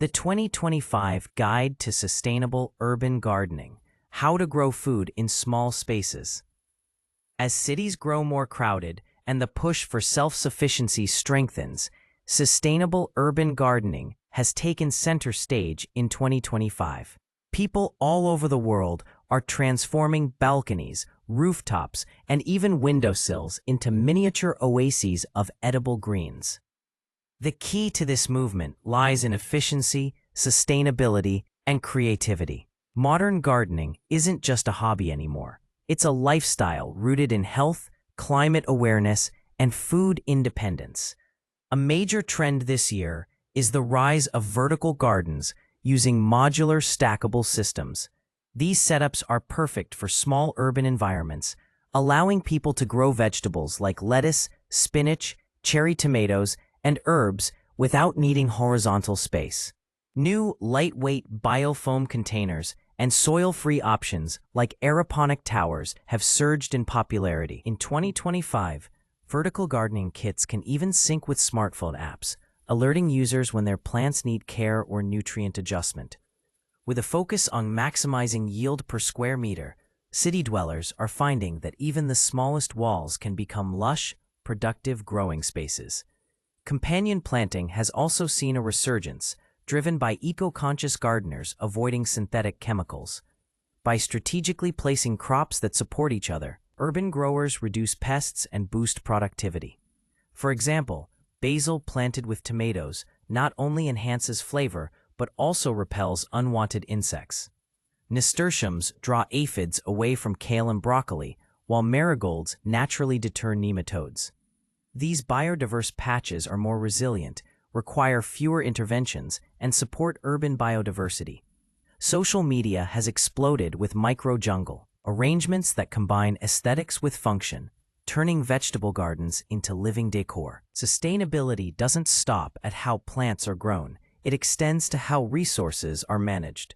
The 2025 Guide to Sustainable Urban Gardening: How to Grow Food in Small Spaces. As cities grow more crowded and the push for self-sufficiency strengthens, sustainable urban gardening has taken center stage in 2025. People all over the world are transforming balconies, rooftops, and even windowsills into miniature oases of edible greens. The key to this movement lies in efficiency, sustainability, and creativity. Modern gardening isn't just a hobby anymore. It's a lifestyle rooted in health, climate awareness, and food independence. A major trend this year is the rise of vertical gardens using modular stackable systems. These setups are perfect for small urban environments, allowing people to grow vegetables like lettuce, spinach, cherry tomatoes, and herbs without needing horizontal space. New lightweight biofoam containers and soil-free options like aeroponic towers have surged in popularity. In 2025, vertical gardening kits can even sync with smartphone apps, alerting users when their plants need care or nutrient adjustment. With a focus on maximizing yield per square meter, city dwellers are finding that even the smallest walls can become lush, productive growing spaces. Companion planting has also seen a resurgence, driven by eco-conscious gardeners avoiding synthetic chemicals. By strategically placing crops that support each other, urban growers reduce pests and boost productivity. For example, basil planted with tomatoes not only enhances flavor, but also repels unwanted insects. Nasturtiums draw aphids away from kale and broccoli, while marigolds naturally deter nematodes. These biodiverse patches are more resilient, require fewer interventions, and support urban biodiversity. Social media has exploded with micro-jungle, arrangements that combine aesthetics with function, turning vegetable gardens into living decor. Sustainability doesn't stop at how plants are grown, it extends to how resources are managed.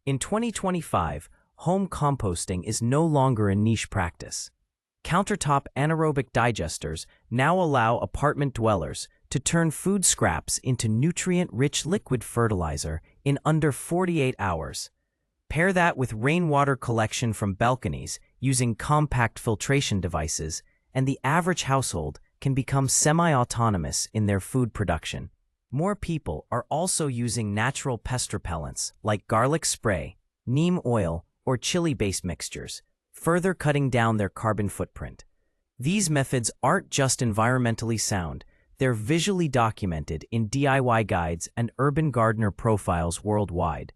In 2025, home composting is no longer a niche practice. Countertop anaerobic digesters now allow apartment dwellers to turn food scraps into nutrient-rich liquid fertilizer in under 48 hours. Pair that with rainwater collection from balconies using compact filtration devices, and the average household can become semi-autonomous in their food production. More people are also using natural pest repellents like garlic spray, neem oil, or chili-based mixtures, further cutting down their carbon footprint. These methods aren't just environmentally sound, they're visually documented in DIY guides and urban gardener profiles worldwide.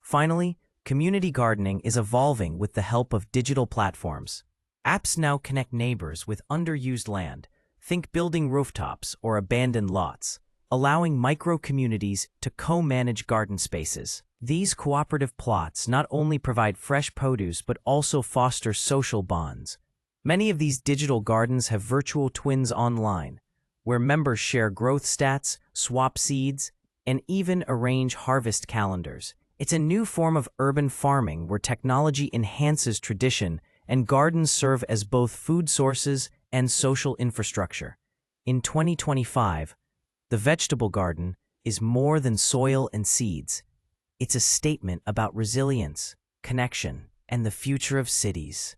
Finally, community gardening is evolving with the help of digital platforms. Apps now connect neighbors with underused land, think building rooftops or abandoned lots, allowing micro-communities to co-manage garden spaces. These cooperative plots not only provide fresh produce but also foster social bonds. Many of these digital gardens have virtual twins online, where members share growth stats, swap seeds, and even arrange harvest calendars. It's a new form of urban farming where technology enhances tradition and gardens serve as both food sources and social infrastructure. In 2025, the vegetable garden is more than soil and seeds. It's a statement about resilience, connection, and the future of cities.